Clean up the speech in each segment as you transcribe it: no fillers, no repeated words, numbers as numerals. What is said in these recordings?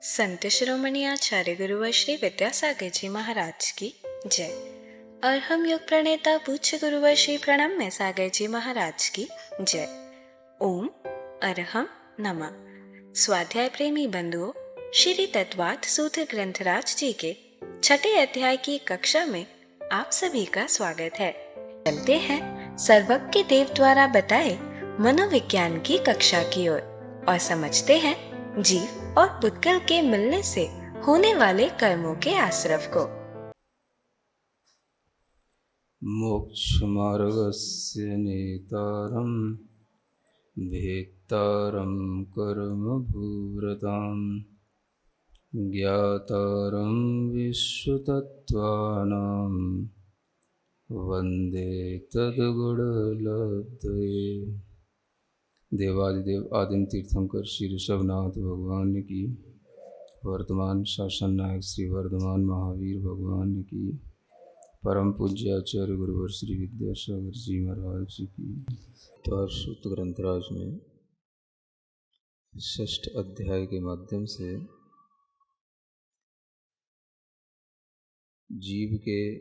संत शिरोमणि आचार्य गुरुवर श्री विद्यासागर जी महाराज की जय। अरहम योग प्रणेता पूज्य गुरुवर श्री प्रणम्य सागर जी महाराज की जय। ओम अरहम नमः। स्वाध्याय प्रेमी बंधुओं, श्री तत्वार्थ सूत्र ग्रंथराज जी के छठे अध्याय की कक्षा में आप सभी का स्वागत है। चलते हैं सर्वज्ञ देव द्वारा बताए मनोविज्ञान की कक्षा की ओर और समझते हैं जीव और पुद्गल के मिलने से होने वाले कर्मों के आश्रव को। मोक्षमार्गस्य नेतारं भेत्तारं कर्मभूरतां ज्ञातारं विश्वतत्त्वानां वन्दे तद्गुणलब्धये। देवादिदेव आदिम तीर्थंकर श्री ऋषभनाथ भगवान की, वर्तमान शासन नायक श्री वर्धमान महावीर भगवान की, परम पूज्य आचार्य गुरुवर श्री विद्यासागर जी महाराज की। तो सूत्र ग्रंथराज में षष्ठ अध्याय के माध्यम से जीव के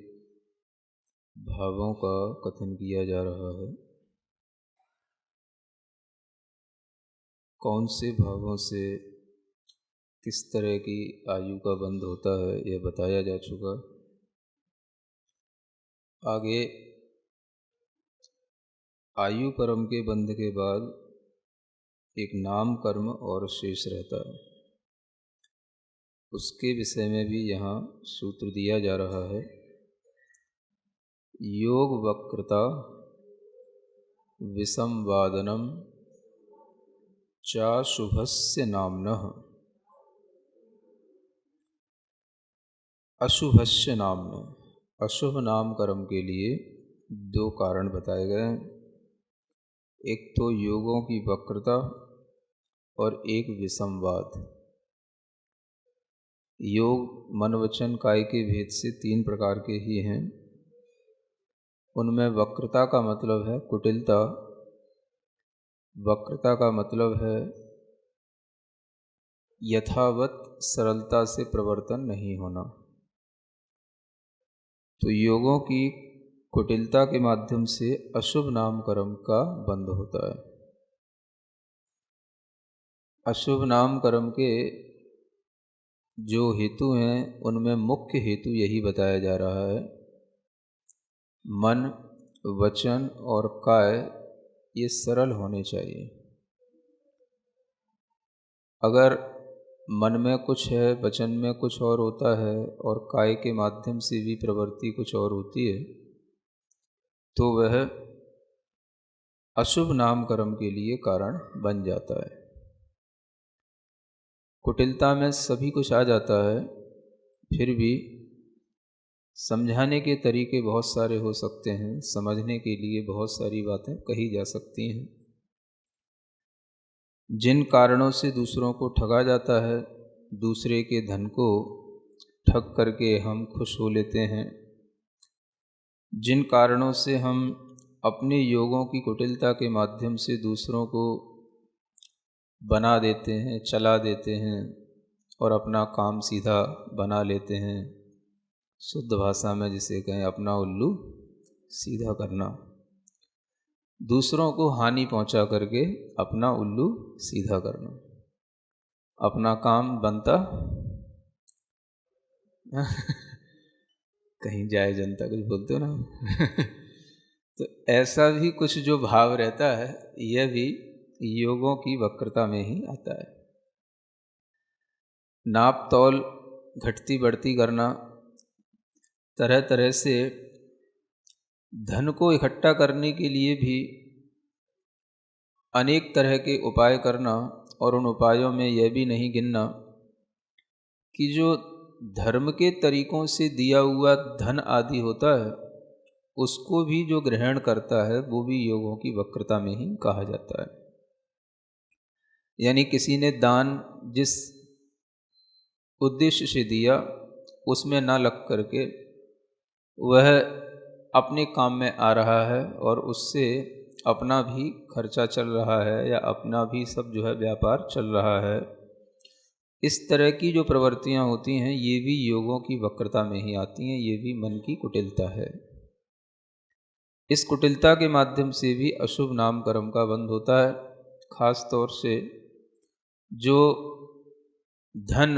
भावों का कथन किया जा रहा है। कौन से भावों से किस तरह की आयु का बंध होता है यह बताया जा चुका। आगे आयु कर्म के बंध के बाद एक नाम कर्म और शेष रहता है, उसके विषय में भी यहाँ सूत्र दिया जा रहा है। योग वक्रता विसंवादनम चा शुभस्य नाम्नः। अशुभस्य नाम्नः, अशुभ नाम कर्म के लिए दो कारण बताए गए हैं। एक तो योगों की वक्रता और एक विसंवाद। योग मन वचन काय के भेद से तीन प्रकार के ही हैं। उनमें वक्रता का मतलब है कुटिलता, वक्रता का मतलब है यथावत सरलता से प्रवर्तन नहीं होना। तो योगों की कुटिलता के माध्यम से अशुभ नाम कर्म का बंध होता है। अशुभ नाम कर्म के जो हेतु हैं उनमें मुख्य हेतु यही बताया जा रहा है। मन, वचन और काय ये सरल होने चाहिए। अगर मन में कुछ है, वचन में कुछ और होता है और काय के माध्यम से भी प्रवृत्ति कुछ और होती है, तो वह अशुभ नाम कर्म के लिए कारण बन जाता है। कुटिलता में सभी कुछ आ जाता है, फिर भी समझाने के तरीके बहुत सारे हो सकते हैं, समझने के लिए बहुत सारी बातें कही जा सकती हैं। जिन कारणों से दूसरों को ठगा जाता है, दूसरे के धन को ठग करके हम खुश हो लेते हैं। जिन कारणों से हम अपने योगों की कुटिलता के माध्यम से दूसरों को बना देते हैं, चला देते हैं और अपना काम सीधा बना लेते हैं। शुद्ध भाषा में जिसे कहें अपना उल्लू सीधा करना। दूसरों को हानि पहुंचा करके अपना उल्लू सीधा करना, अपना काम बनता कहीं जाए जनता कुछ बोलते हो ना तो ऐसा भी कुछ जो भाव रहता है यह भी योगों की वक्रता में ही आता है। नाप तौल घटती बढ़ती करना, तरह तरह से धन को इकट्ठा करने के लिए भी अनेक तरह के उपाय करना, और उन उपायों में यह भी नहीं गिनना कि जो धर्म के तरीकों से दिया हुआ धन आदि होता है उसको भी जो ग्रहण करता है वो भी योगों की वक्रता में ही कहा जाता है। यानी किसी ने दान जिस उद्देश्य से दिया उसमें ना लग करके वह अपने काम में आ रहा है और उससे अपना भी खर्चा चल रहा है या अपना भी सब जो है व्यापार चल रहा है, इस तरह की जो प्रवृत्तियां होती हैं ये भी योगों की वक्रता में ही आती हैं, ये भी मन की कुटिलता है। इस कुटिलता के माध्यम से भी अशुभ नाम कर्म का बंध होता है। खास तौर से जो धन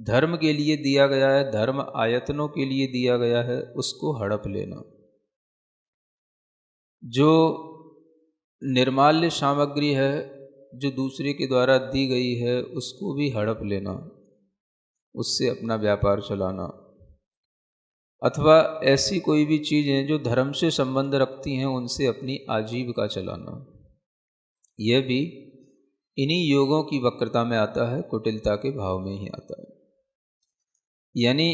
धर्म के लिए दिया गया है, धर्म आयतनों के लिए दिया गया है, उसको हड़प लेना। जो निर्माल्य सामग्री है जो दूसरे के द्वारा दी गई है उसको भी हड़प लेना, उससे अपना व्यापार चलाना, अथवा ऐसी कोई भी चीज़ें जो धर्म से संबंध रखती हैं उनसे अपनी आजीविका चलाना, यह भी इन्हीं योगों की वक्रता में आता है, कुटिलता के भाव में ही आता है। यानी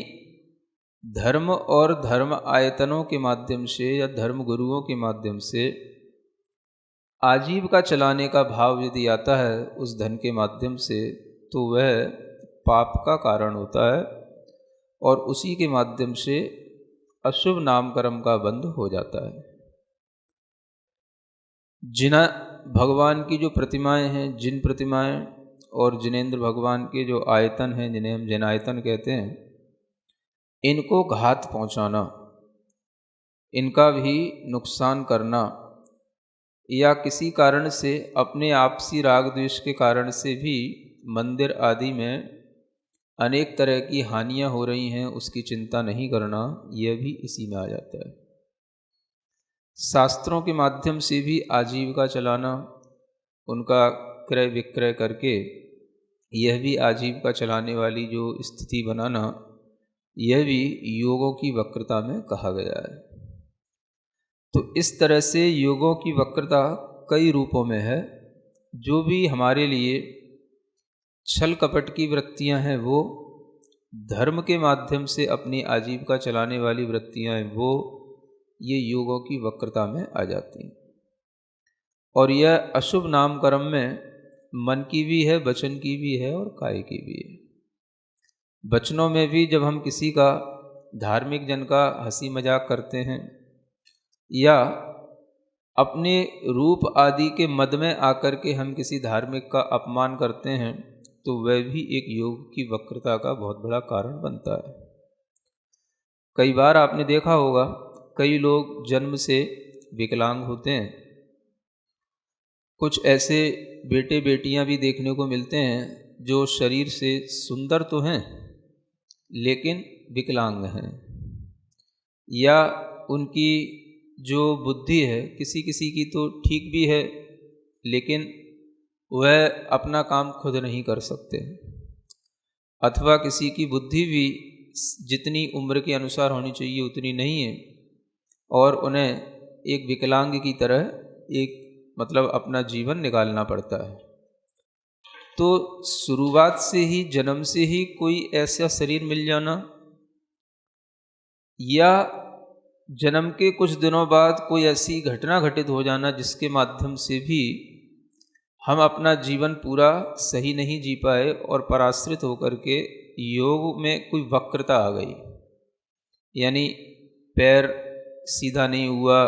धर्म और धर्म आयतनों के माध्यम से या धर्म गुरुओं के माध्यम से आजीविका चलाने का भाव यदि आता है उस धन के माध्यम से, तो वह पाप का कारण होता है और उसी के माध्यम से अशुभ नाम कर्म का बंध हो जाता है। जिन भगवान की जो प्रतिमाएं हैं, जिन प्रतिमाएं और जिनेंद्र भगवान के जो आयतन हैं, जिन्हें हम जिनायतन कहते हैं, इनको घात पहुंचाना, इनका भी नुकसान करना या किसी कारण से अपने आपसी राग द्वेष के कारण से भी मंदिर आदि में अनेक तरह की हानियां हो रही हैं उसकी चिंता नहीं करना, यह भी इसी में आ जाता है। शास्त्रों के माध्यम से भी आजीविका चलाना, उनका क्रय विक्रय करके यह भी आजीविका चलाने वाली जो स्थिति बनाना, यह भी योगों की वक्रता में कहा गया है। तो इस तरह से योगों की वक्रता कई रूपों में है। जो भी हमारे लिए छल कपट की वृत्तियां हैं वो, धर्म के माध्यम से अपनी आजीविका चलाने वाली वृत्तियां हैं वो, ये योगों की वक्रता में आ जाती हैं। और यह अशुभ नाम कर्म में मन की भी है, वचन की भी है और काय की भी है। वचनों में भी जब हम किसी का, धार्मिक जन का हंसी मजाक करते हैं या अपने रूप आदि के मद में आकर के हम किसी धार्मिक का अपमान करते हैं, तो वह भी एक योग की वक्रता का बहुत बड़ा कारण बनता है। कई बार आपने देखा होगा कई लोग जन्म से विकलांग होते हैं। कुछ ऐसे बेटे बेटियां भी देखने को मिलते हैं जो शरीर से सुंदर तो हैं लेकिन विकलांग हैं, या उनकी जो बुद्धि है किसी किसी की तो ठीक भी है लेकिन वह अपना काम खुद नहीं कर सकते, अथवा किसी की बुद्धि भी जितनी उम्र के अनुसार होनी चाहिए उतनी नहीं है और उन्हें एक विकलांग की तरह एक मतलब अपना जीवन निकालना पड़ता है। तो शुरुआत से ही, जन्म से ही कोई ऐसा शरीर मिल जाना या जन्म के कुछ दिनों बाद कोई ऐसी घटना घटित हो जाना जिसके माध्यम से भी हम अपना जीवन पूरा सही नहीं जी पाए और पराश्रित होकर के योग में कोई वक्रता आ गई, यानी पैर सीधा नहीं हुआ,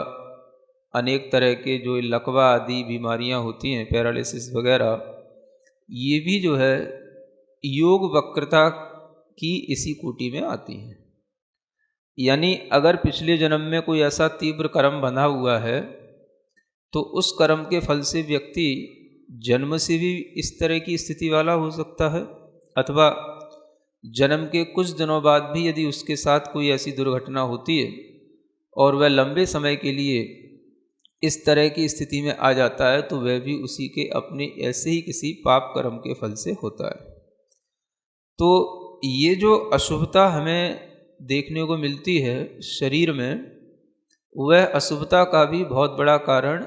अनेक तरह के जो लकवा आदि बीमारियां होती हैं, पैरालिसिस वगैरह, ये भी जो है योग वक्रता की इसी कोटि में आती हैं। यानी अगर पिछले जन्म में कोई ऐसा तीव्र कर्म बंधा हुआ है तो उस कर्म के फल से व्यक्ति जन्म से भी इस तरह की स्थिति वाला हो सकता है, अथवा जन्म के कुछ दिनों बाद भी यदि उसके साथ कोई ऐसी दुर्घटना होती है और वह लंबे समय के लिए इस तरह की स्थिति में आ जाता है, तो वह भी उसी के अपने ऐसे ही किसी पाप कर्म के फल से होता है। तो ये जो अशुभता हमें देखने को मिलती है शरीर में, वह अशुभता का भी बहुत बड़ा कारण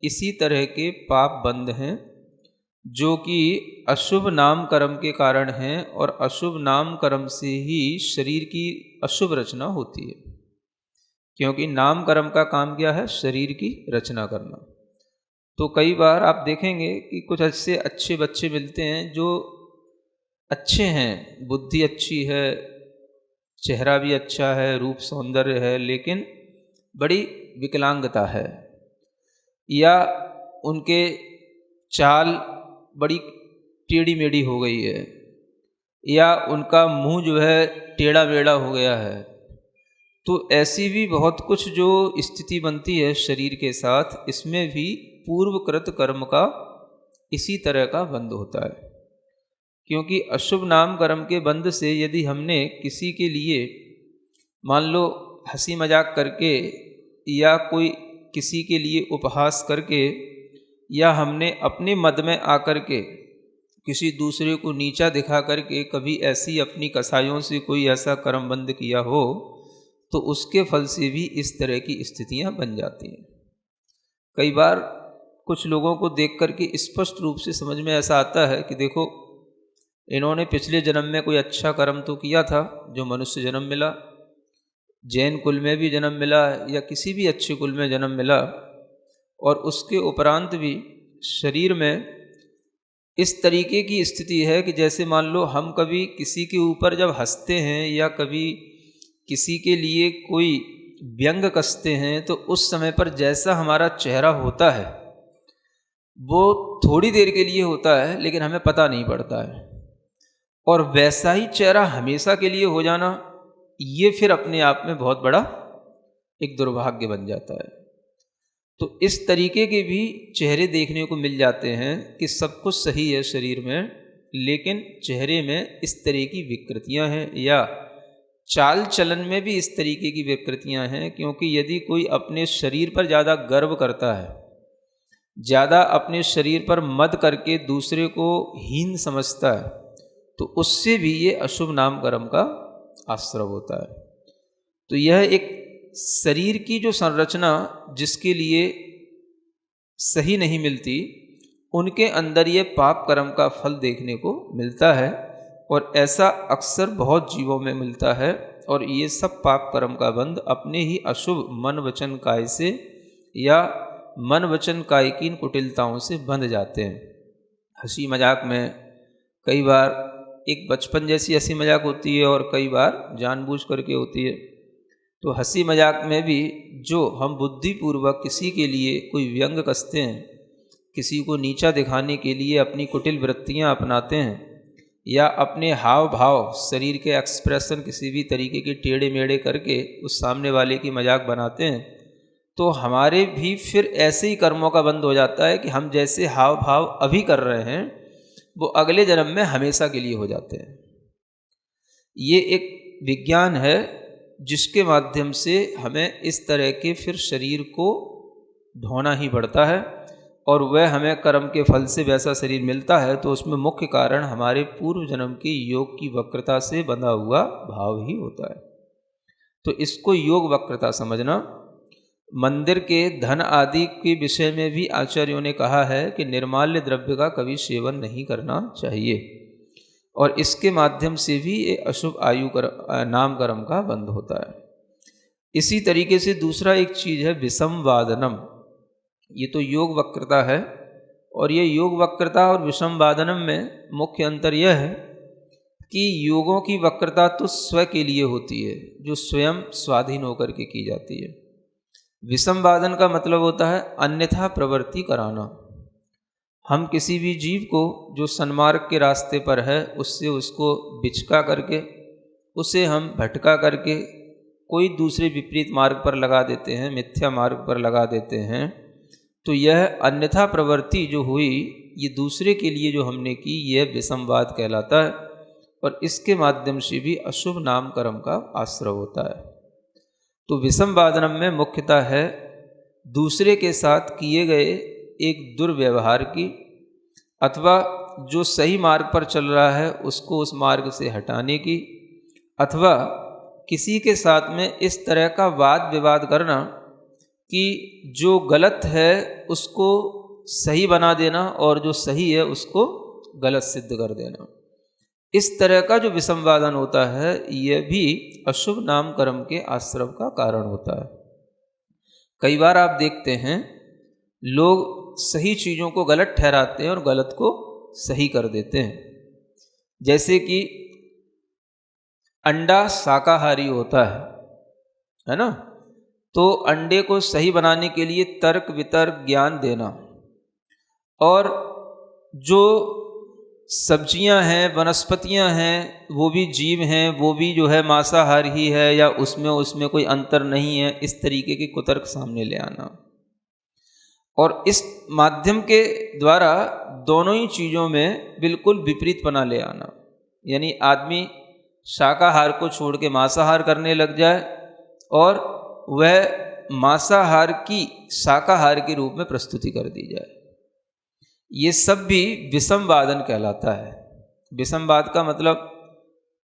इसी तरह के पाप बंध हैं जो कि अशुभ नाम कर्म के कारण हैं, और अशुभ नाम कर्म से ही शरीर की अशुभ रचना होती है, क्योंकि नाम कर्म का काम क्या है? शरीर की रचना करना। तो कई बार आप देखेंगे कि कुछ ऐसे अच्छे बच्चे मिलते हैं जो अच्छे हैं, बुद्धि अच्छी है, चेहरा भी अच्छा है, रूप सौंदर्य है, लेकिन बड़ी विकलांगता है, या उनके चाल बड़ी टेढ़ी मेढ़ी हो गई है, या उनका मुंह जो है टेढ़ा मेढ़ा हो गया है। तो ऐसी भी बहुत कुछ जो स्थिति बनती है शरीर के साथ, इसमें भी पूर्वकृत कर्म का इसी तरह का बंध होता है। क्योंकि अशुभ नाम कर्म के बंध से यदि हमने किसी के लिए मान लो हंसी मजाक करके या कोई किसी के लिए उपहास करके या हमने अपने मद में आकर के किसी दूसरे को नीचा दिखा करके कभी ऐसी अपनी कसाइयों से कोई ऐसा कर्म बंध किया हो, तो उसके फल से भी इस तरह की स्थितियां बन जाती हैं। कई बार कुछ लोगों को देख करके स्पष्ट रूप से समझ में ऐसा आता है कि देखो, इन्होंने पिछले जन्म में कोई अच्छा कर्म तो किया था जो मनुष्य जन्म मिला, जैन कुल में भी जन्म मिला या किसी भी अच्छे कुल में जन्म मिला, और उसके उपरांत भी शरीर में इस तरीके की स्थिति है कि जैसे मान लो हम कभी किसी के ऊपर जब हंसते हैं या कभी किसी के लिए कोई व्यंग कसते हैं, तो उस समय पर जैसा हमारा चेहरा होता है वो थोड़ी देर के लिए होता है, लेकिन हमें पता नहीं पड़ता है। और वैसा ही चेहरा हमेशा के लिए हो जाना, ये फिर अपने आप में बहुत बड़ा एक दुर्भाग्य बन जाता है। तो इस तरीके के भी चेहरे देखने को मिल जाते हैं कि सब कुछ सही है शरीर में, लेकिन चेहरे में इस तरह की विकृतियां हैं, या चाल चलन में भी इस तरीके की विकृतियां हैं। क्योंकि यदि कोई अपने शरीर पर ज़्यादा गर्व करता है, ज़्यादा अपने शरीर पर मद करके दूसरे को हीन समझता है, तो उससे भी ये अशुभ नाम कर्म का आश्रय होता है। तो यह एक शरीर की जो संरचना जिसके लिए सही नहीं मिलती, उनके अंदर ये पाप कर्म का फल देखने को मिलता है, और ऐसा अक्सर बहुत जीवों में मिलता है। और ये सब पाप कर्म का बंध अपने ही अशुभ मन वचन काय से या मन वचन काय की कुटिलताओं से बंध जाते हैं। हंसी मजाक में कई बार एक बचपन जैसी हंसी मजाक होती है और कई बार जानबूझ करके होती है। तो हंसी मजाक में भी जो हम बुद्धिपूर्वक किसी के लिए कोई व्यंग कसते हैं, किसी को नीचा दिखाने के लिए अपनी कुटिल वृत्तियां अपनाते हैं, या अपने हाव भाव शरीर के एक्सप्रेशन किसी भी तरीके के टेढ़े मेढ़े करके उस सामने वाले की मजाक बनाते हैं, तो हमारे भी फिर ऐसे ही कर्मों का बंध हो जाता है कि हम जैसे हाव भाव अभी कर रहे हैं वो अगले जन्म में हमेशा के लिए हो जाते हैं। ये एक विज्ञान है जिसके माध्यम से हमें इस तरह के फिर शरीर को ढोना ही पड़ता है, और वह हमें कर्म के फल से वैसा शरीर मिलता है। तो उसमें मुख्य कारण हमारे पूर्व जन्म के योग की वक्रता से बंधा हुआ भाव ही होता है। तो इसको योग वक्रता समझना। मंदिर के धन आदि के विषय में भी आचार्यों ने कहा है कि निर्माल्य द्रव्य का कभी सेवन नहीं करना चाहिए, और इसके माध्यम से भी ये अशुभ नाम कर्म का बंध होता है। इसी तरीके से दूसरा एक चीज़ है विषम वादनम। ये तो योग वक्रता है, और ये योग वक्रता और विषम वादनम में मुख्य अंतर यह है कि योगों की वक्रता तो स्व के लिए होती है, जो स्वयं स्वाधीन होकर के की जाती है। विषम वादन का मतलब होता है अन्यथा प्रवृत्ति कराना। हम किसी भी जीव को जो सन्मार्ग के रास्ते पर है उससे उसको बिचका करके, उसे हम भटका करके कोई दूसरे विपरीत मार्ग पर लगा देते हैं, मिथ्या मार्ग पर लगा देते हैं। तो यह अन्यथा प्रवृत्ति जो हुई, ये दूसरे के लिए जो हमने की, यह विषमवाद कहलाता है, और इसके माध्यम से भी अशुभ नाम कर्म का आश्रय होता है। तो विषम वादनम में मुख्यतः है दूसरे के साथ किए गए एक दुर्व्यवहार की, अथवा जो सही मार्ग पर चल रहा है उसको उस मार्ग से हटाने की, अथवा किसी के साथ में इस तरह का वाद विवाद करना कि जो गलत है उसको सही बना देना और जो सही है उसको गलत सिद्ध कर देना। इस तरह का जो विषमवादन होता है यह भी अशुभ नाम कर्म के आश्रव का कारण होता है। कई बार आप देखते हैं लोग सही चीज़ों को गलत ठहराते हैं और गलत को सही कर देते हैं। जैसे कि अंडा शाकाहारी होता है ना, तो अंडे को सही बनाने के लिए तर्क वितर्क ज्ञान देना, और जो सब्जियां हैं, वनस्पतियां हैं, वो भी जीव हैं, वो भी जो है मांसाहार ही है या उसमें कोई अंतर नहीं है, इस तरीके के कुतर्क सामने ले आना और इस माध्यम के द्वारा दोनों ही चीज़ों में बिल्कुल विपरीतपना ले आना। यानी आदमी शाकाहार को छोड़ के मांसाहार करने लग जाए और वह मांसाहार की शाकाहार के रूप में प्रस्तुति कर दी जाए। ये सब भी विषमवादन कहलाता है। विषमवाद का मतलब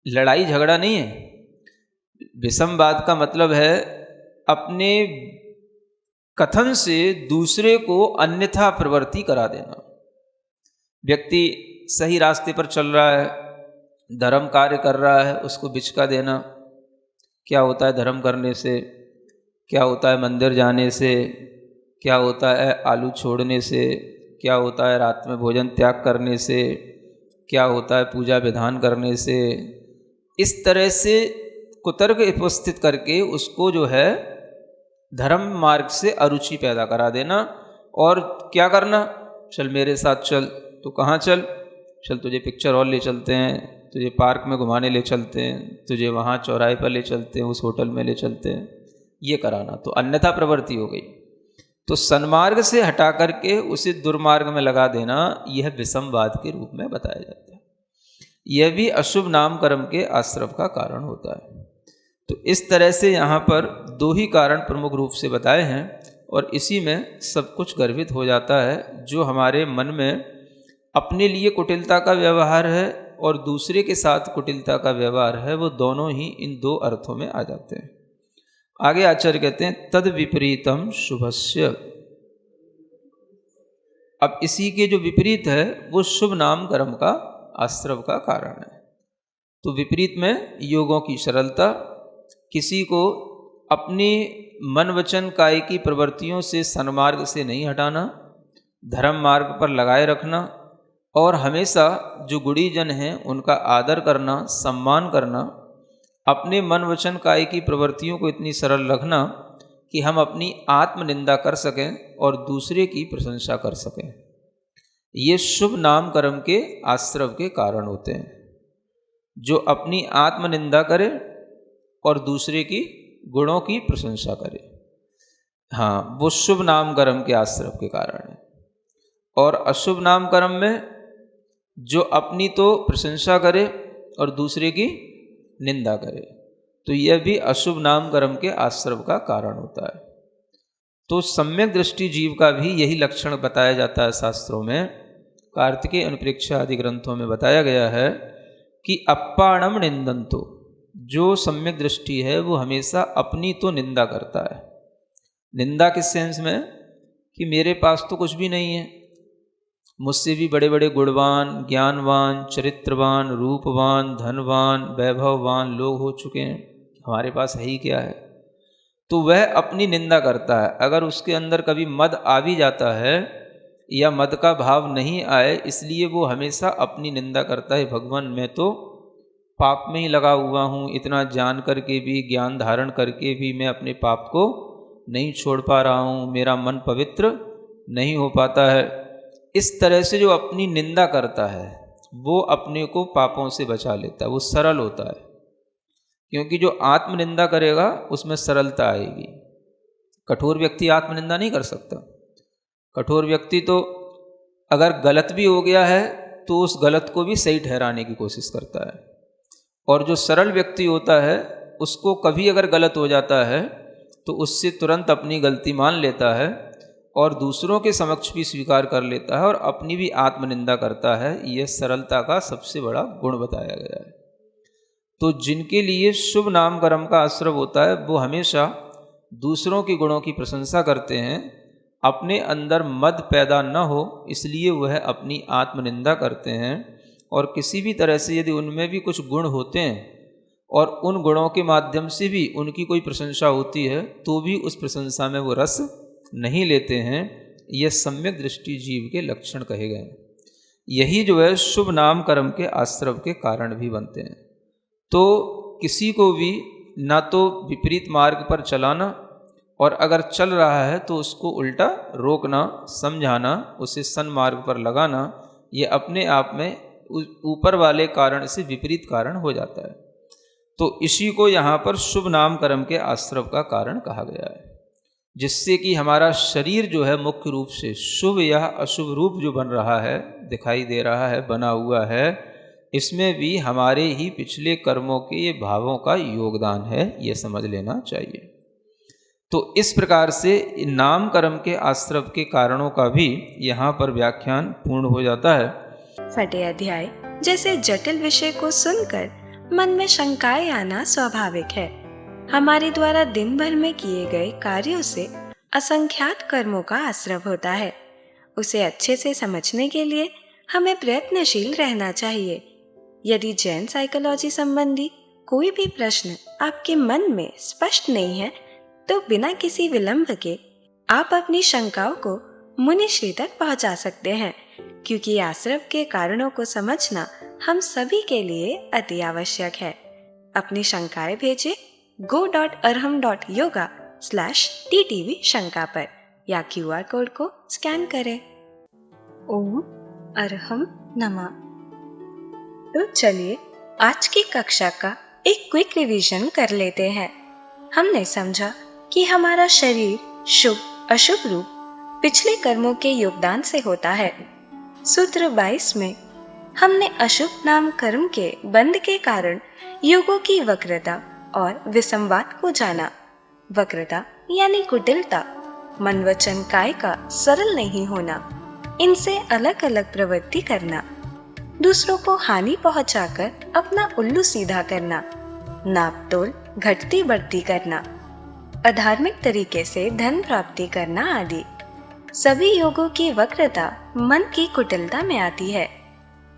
लड़ाई झगड़ा नहीं है। विषमवाद का मतलब है अपने कथन से दूसरे को अन्यथा प्रवृत्ति करा देना। व्यक्ति सही रास्ते पर चल रहा है, धर्म कार्य कर रहा है, उसको बिचका देना। क्या होता है धर्म करने से, क्या होता है मंदिर जाने से, क्या होता है आलू छोड़ने से, क्या होता है रात में भोजन त्याग करने से, क्या होता है पूजा विधान करने से। इस तरह से कुतर्क उपस्थित करके उसको जो है धर्म मार्ग से अरुचि पैदा करा देना। और क्या करना, चल मेरे साथ चल। तो कहाँ चल तुझे पिक्चर हॉल ले चलते हैं, तुझे पार्क में घुमाने ले चलते हैं, तुझे वहाँ चौराहे पर ले चलते हैं, उस होटल में ले चलते हैं, ये कराना। तो अन्यथा प्रवृत्ति हो गई। तो सन्मार्ग से हटा करके उसे दुर्मार्ग में लगा देना, यह विषमवाद के रूप में बताया जाता है। यह भी अशुभ नाम कर्म के आश्रव का कारण होता है। तो इस तरह से यहाँ पर दो ही कारण प्रमुख रूप से बताए हैं और इसी में सब कुछ गर्भित हो जाता है। जो हमारे मन में अपने लिए कुटिलता का व्यवहार है और दूसरे के साथ कुटिलता का व्यवहार है, वो दोनों ही इन दो अर्थों में आ जाते हैं। आगे आचार्य कहते हैं तद विपरीतम शुभस्य। अब इसी के जो विपरीत है वो शुभ नाम कर्म का आश्रव का कारण है। तो विपरीत में योगों की सरलता, किसी को अपनी मन वचन काय की प्रवृत्तियों से सन्मार्ग से नहीं हटाना, धर्म मार्ग पर लगाए रखना और हमेशा जो गुणीजन हैं उनका आदर करना, सम्मान करना, अपने मन वचन काय की प्रवृत्तियों को इतनी सरल रखना कि हम अपनी आत्मनिंदा कर सकें और दूसरे की प्रशंसा कर सकें। ये शुभ नाम कर्म के आश्रव के कारण होते हैं। जो अपनी आत्मनिंदा करे और दूसरे की गुणों की प्रशंसा करे, हाँ, वो शुभ नाम कर्म के आश्रव के कारण है। और अशुभ नाम कर्म में जो अपनी तो प्रशंसा करे और दूसरे की निंदा करे, तो यह भी अशुभ नाम कर्म के आश्रव का कारण होता है। तो सम्यक दृष्टि जीव का भी यही लक्षण बताया जाता है शास्त्रों में। कार्तिकेय अनुप्रेक्षा आदि ग्रंथों में बताया गया है कि अप्पाणम निंदंतो, जो सम्यक दृष्टि है वो हमेशा अपनी तो निंदा करता है। निंदा किस सेंस में कि मेरे पास तो कुछ भी नहीं है, मुझसे भी बड़े बड़े गुणवान, ज्ञानवान, चरित्रवान, रूपवान, धनवान, वैभववान लोग हो चुके हैं, हमारे पास है ही क्या है। तो वह अपनी निंदा करता है। अगर उसके अंदर कभी मद आ भी जाता है या मद का भाव नहीं आए, इसलिए वो हमेशा अपनी निंदा करता है। भगवान मैं तो पाप में ही लगा हुआ हूँ, इतना जान करके भी, ज्ञान धारण करके भी मैं अपने पाप को नहीं छोड़ पा रहा हूँ, मेरा मन पवित्र नहीं हो पाता है। इस तरह से जो अपनी निंदा करता है वो अपने को पापों से बचा लेता है, वो सरल होता है। क्योंकि जो आत्मनिंदा करेगा उसमें सरलता आएगी। कठोर व्यक्ति आत्मनिंदा नहीं कर सकता। कठोर व्यक्ति तो अगर गलत भी हो गया है तो उस गलत को भी सही ठहराने की कोशिश करता है। और जो सरल व्यक्ति होता है उसको कभी अगर गलत हो जाता है तो उससे तुरंत अपनी गलती मान लेता है और दूसरों के समक्ष भी स्वीकार कर लेता है और अपनी भी आत्मनिंदा करता है। यह सरलता का सबसे बड़ा गुण बताया गया है। तो जिनके लिए शुभ नाम कर्म का आश्रव होता है वो हमेशा दूसरों के गुणों की प्रशंसा करते हैं। अपने अंदर मद पैदा न हो इसलिए वह अपनी आत्मनिंदा करते हैं। और किसी भी तरह से यदि उनमें भी कुछ गुण होते हैं और उन गुणों के माध्यम से भी उनकी कोई प्रशंसा होती है तो भी उस प्रशंसा में वो रस नहीं लेते हैं। यह सम्यक दृष्टि जीव के लक्षण कहे गए। यही जो है शुभ नाम कर्म के आश्रव के कारण भी बनते हैं। तो किसी को भी ना तो विपरीत मार्ग पर चलाना और अगर चल रहा है तो उसको उल्टा रोकना, समझाना, उसे सन्मार्ग पर लगाना, ये अपने आप में ऊपर वाले कारण से विपरीत कारण हो जाता है। तो इसी को यहाँ पर शुभ नाम कर्म के आश्रव का कारण कहा गया है, जिससे कि हमारा शरीर जो है मुख्य रूप से शुभ या अशुभ रूप जो बन रहा है, दिखाई दे रहा है, बना हुआ है, इसमें भी हमारे ही पिछले कर्मों के ये भावों का योगदान है, ये समझ लेना चाहिए। तो इस प्रकार से नाम कर्म के आश्रव के कारणों का भी यहाँ पर व्याख्यान पूर्ण हो जाता है। फटे अध्याय जैसे जटिल विषय को सुनकर मन में शंकाएं आना स्वाभाविक है। हमारे द्वारा दिन भर में किए गए कार्यों से असंख्यात कर्मों का आश्रव होता है। उसे अच्छे से समझने के लिए हमें प्रयत्नशील रहना चाहिए। यदि जैन साइकोलॉजी संबंधी कोई भी प्रश्न आपके मन में स्पष्ट नहीं है, तो बिना किसी विलंब के आप अपनी शंकाओं को मुनिश्री तक पहुंचा सकते हैं, क्योंकि आश्रव के कारणों को समझना हम सभी के लिए अति आवश्यक है। अपनी शंकाएं भेजें go.arham.yoga/ttv शंका पर या QR कोड को स्कैन करें। ओम अरहम नमः। तो चलिए आज की कक्षा का एक क्विक रिवीजन कर लेते हैं। हमने समझा कि हमारा शरीर शुभ अशुभ रूप पिछले कर्मों के योगदान से होता है। सूत्र 22 में हमने अशुभ नाम कर्म के बंध के कारण योगों की वक्रता और विसंवाद को जाना। वक्रता यानी कुटिलता, मन वचन काय का सरल नहीं होना, इनसे अलग अलग प्रवृत्ति करना, दूसरों को हानि पहुंचाकर अपना उल्लू सीधा करना, नाप तोल घटती बढ़ती करना, अधार्मिक तरीके से धन प्राप्ति करना आदि। सभी योगों की वक्रता मन की कुटिलता में आती है।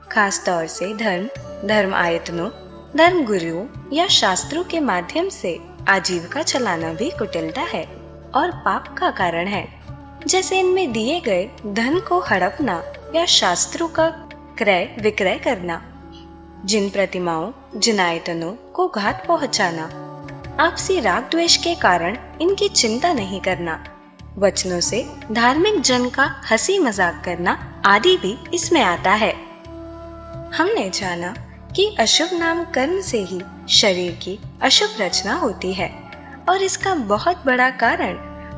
खास तौर से धर्म आयतनों, धर्म गुरुओं या शास्त्रों के माध्यम से आजीविका चलाना भी कुटिलता है और पाप का कारण है। जैसे इनमें दिए गए धन को हड़पना या शास्त्रों का क्रय विक्रय करना, जिन प्रतिमाओं जिन आयतनों को घात पहुंचाना, आपसी राग द्वेष के कारण इनकी चिंता नहीं करना, वचनों से धार्मिक जन का हंसी मजाक करना आदि भी इसमें आता है। हमने जाना कि अशुभ नाम कर्म से ही शरीर की अशुभ रचना होती है और इसका बहुत बड़ा कारण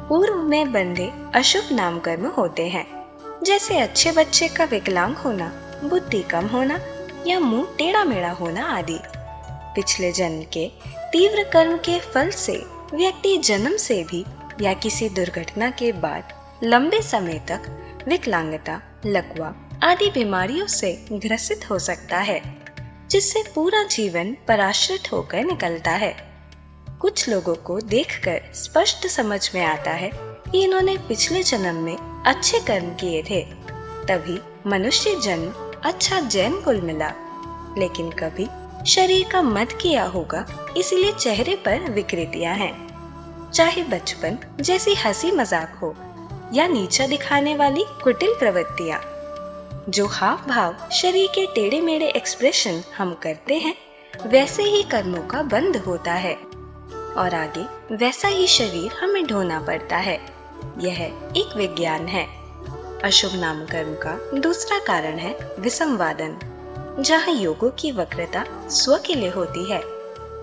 पूर्व में बंधे अशुभ नाम कर्म होते हैं, जैसे अच्छे बच्चे का विकलांग होना, बुद्धि कम होना या मुंह टेढ़ा मेढ़ा होना आदि। पिछले जन्म के तीव्र कर्म के फल से व्यक्ति जन्म से भी या किसी दुर्घटना के बाद लंबे समय तक विकलांगता, लकवा आदि बीमारियों से ग्रसित हो सकता है, जिससे पूरा जीवन पराश्रित होकर निकलता है। कुछ लोगों को देखकर स्पष्ट समझ में आता है कि इन्होंने पिछले जन्म में अच्छे कर्म किए थे, तभी मनुष्य जन्म अच्छा जैन कुल मिला, लेकिन कभी शरीर का मत किया होगा, इसलिए चेहरे पर विकृतियां हैं। चाहे बचपन जैसी हंसी मजाक हो या नीचा दिखाने वाली कुटिल प्रवृत्तियां, जो हाव भाव शरीर के टेढ़े मेढ़े एक्सप्रेशन हम करते हैं, वैसे ही कर्मों का बंध होता है और आगे वैसा ही शरीर हमें ढोना पड़ता है। यह एक विज्ञान है। अशुभ नाम कर्म का दूसरा कारण है विसंवादन, जहाँ योगों की वक्रता स्व के लिए होती है।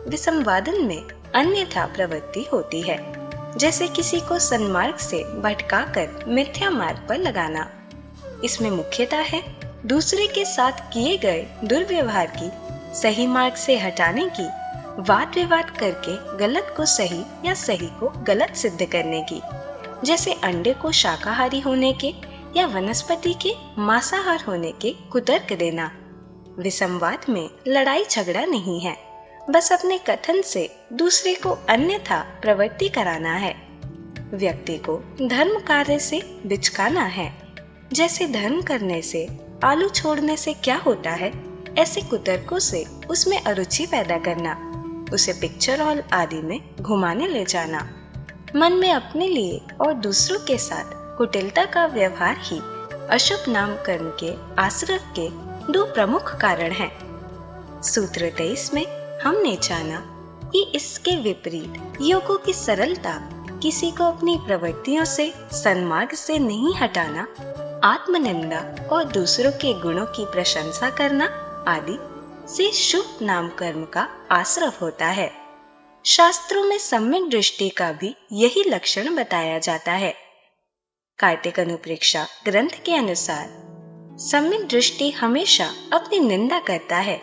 विसंवादन में अन्यथा प्रवृत्ति होती है, जैसे किसी को सन्मार्ग से भटकाकर मिथ्या मार्ग पर लगाना। इसमें मुख्यता है दूसरे के साथ किए गए दुर्व्यवहार की सही मार्ग से हटाने की, वाद विवाद करके गलत को सही या सही को गलत सिद्ध करने की, जैसे अंडे को शाकाहारी होने के या वनस्पति के मांसाहार होने के कुतर्क देना। विसंवाद में लड़ाई झगड़ा नहीं है, बस अपने कथन से दूसरे को अन्यथा प्रवृत्ति कराना है। व्यक्ति को धर्म कार्य से बिचकाना है, जैसे धर्म करने से आलू छोड़ने से क्या होता है, ऐसे कुतर्कों से उसमें अरुचि पैदा करना, उसे पिक्चर हॉल आदि में घुमाने ले जाना। मन में अपने लिए और दूसरों के साथ कुटिलता का व्यवहार ही अशुभ नाम कर्म के आश्रव के दो प्रमुख कारण हैं। सूत्र 23 में हमने जाना कि इसके विपरीत योगों की सरलता किसी को अपनी प्रवृत्तियों से सन्मार्ग से नहीं हटाना आत्मनिंदा और दूसरों के गुणों की प्रशंसा करना आदि से शुभ नाम कर्म का आश्रव होता है। शास्त्रों में सम्यक दृष्टि का भी यही लक्षण बताया जाता है। कार्तिक अनुप्रेक्षा ग्रंथ के अनुसार सम्यक दृष्टि हमेशा अपनी निंदा करता है,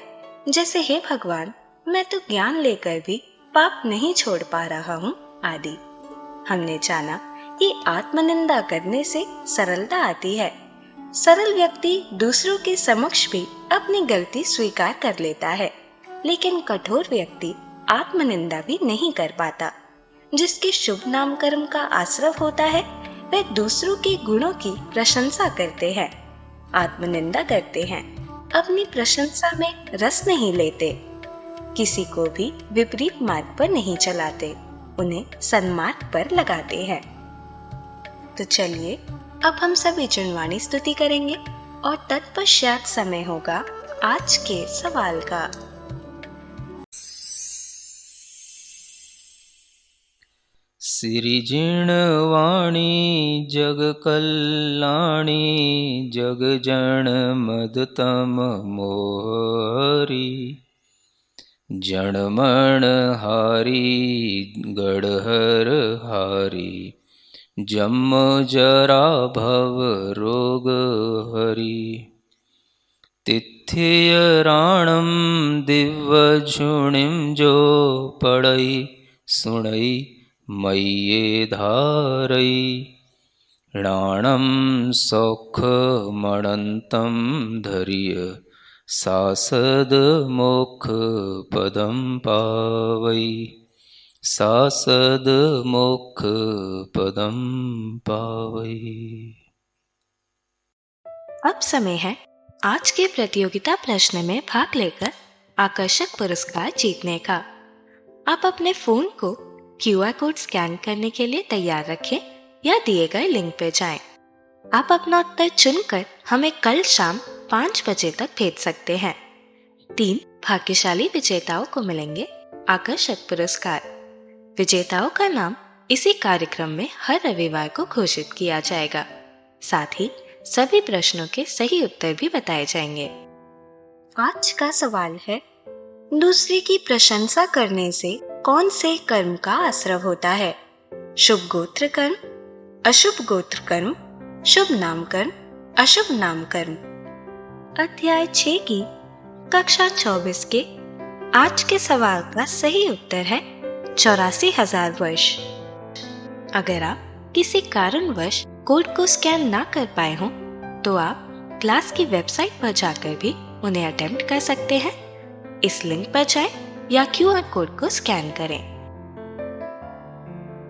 जैसे हे भगवान, मैं तो ज्ञान लेकर भी पाप नहीं छोड़ पा रहा हूँ आदि। हमने जाना कि आत्मनिंदा करने से सरलता आती है। सरल व्यक्ति दूसरों के समक्ष भी अपनी गलती स्वीकार कर लेता है, लेकिन कठोर व्यक्ति आत्मनिंदा भी नहीं कर पाता। जिसके शुभ नाम कर्म का आश्रव होता है वे दूसरों के गुणों की प्रशंसा करते हैं, आत्मनिंदा करते हैं, अपनी प्रशंसा में रस नहीं लेते, किसी को भी विपरीत मार्ग पर नहीं चलाते, उन्हें सन्मार्ग पर लगाते हैं। तो चलिए अब हम सभी चुनवाणी स्तुति करेंगे और तत्पश्चात समय होगा आज के सवाल का। सिरिजिणवाणी जग कल्याणी जग जन मदतम मोहरी जनमण हारी गढ़हर हारी जम जरा भव रोग हरि तिथ्य राणम दिव्य झुणिम जो पढ़ई सुणई मय्ये धारई राणम सौख मणंतम धैर्य सासद मोक्ष पदम पावई सासद मोक्ष पदम पावई। अब समय है आज के प्रतियोगिता प्रश्न में भाग लेकर आकर्षक पुरस्कार जीतने का। आप अपने फोन को QR कोड स्कैन करने के लिए तैयार रखें या दिए गए लिंक पे जाएं। आप अपना उत्तर चुनकर हमें कल शाम 5 बजे तक भेज सकते हैं। 3 भाग्यशाली विजेताओं को मिलेंगे आकर्षक पुरस्कार। विजेताओं का नाम इसी कार्यक्रम में हर रविवार को घोषित किया जाएगा। साथ ही सभी प्रश्नों के सही उत्तर भी बताए जाएंगे। आज का सवाल है, दूसरे की प्रशंसा करने से कौन से कर्म का आश्रव होता है? शुभ गोत्र कर्म, अशुभ गोत्र कर्म, शुभ नाम कर्म, अशुभ नाम कर्म। अध्याय 6 की कक्षा 24 के आज के सवाल का सही उत्तर है 84,000 वर्ष। अगर आप किसी कारणवश कोड को स्कैन ना कर पाए हों तो आप क्लास की वेबसाइट पर जाकर भी उन्हें अटेम्प्ट कर सकते हैं। इस लिंक पर जाएं या QR कोड को स्कैन करें।